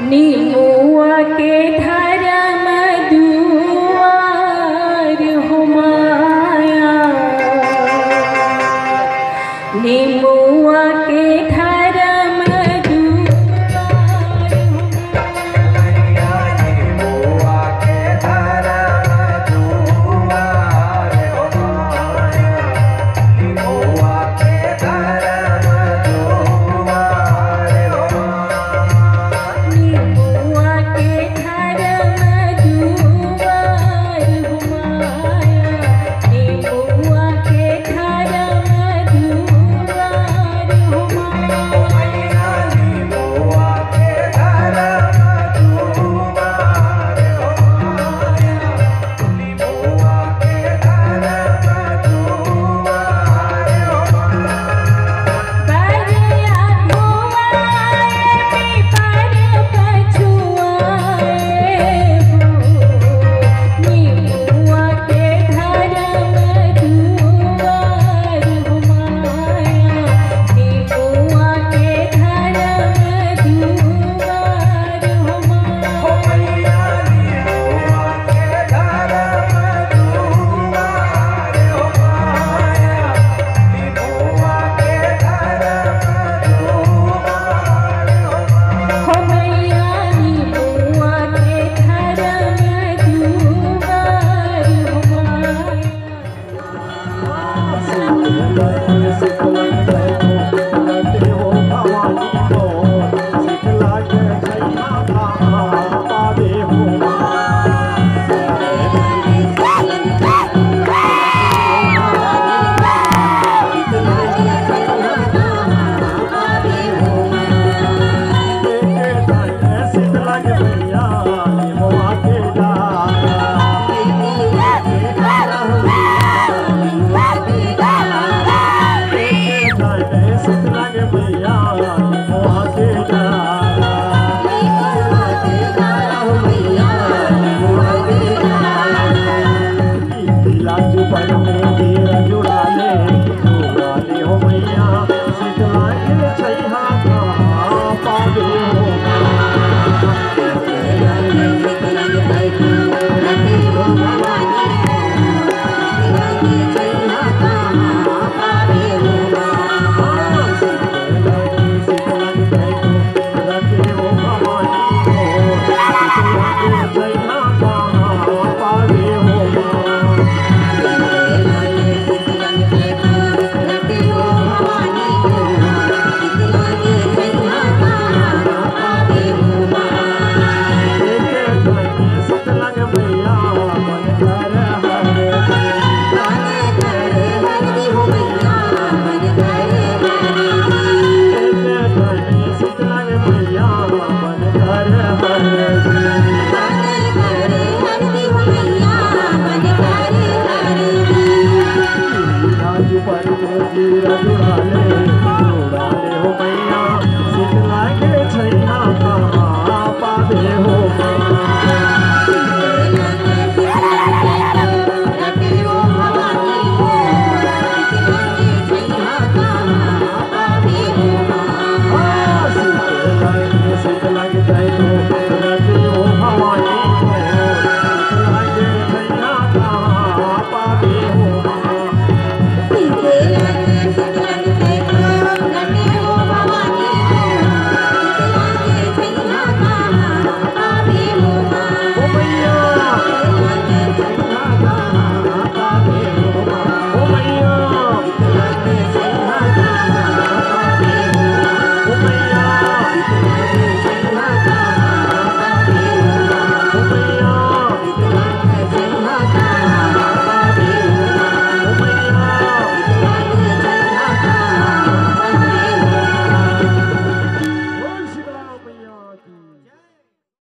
नीमुआ के धर्म दुआर हो माया, नीमुआ के धर्म दुआर हो माया, नीमुआ के धर्म दुआर हो माया, नीमुआ के धर्म दुआर हो माया, नीमुआ के धर्म दुआर हो माया, नीमुआ के धर्म दुआर हो माया, नीमुआ के धर्म दुआर हो माया, नीमुआ के धर्म दुआर हो माया। बरिया धुआए पर कछुआए हो, नीमुआ के धर्म दुआर हो माया, नीमुआ के धर्म दुआर हो हो माया। मैया नीमुआ के धर्म दुआर हो माया, नीमुआ के धर्म दुआर हो माया। हो मैया नीमुआ के धर्म दुआर हो शीतल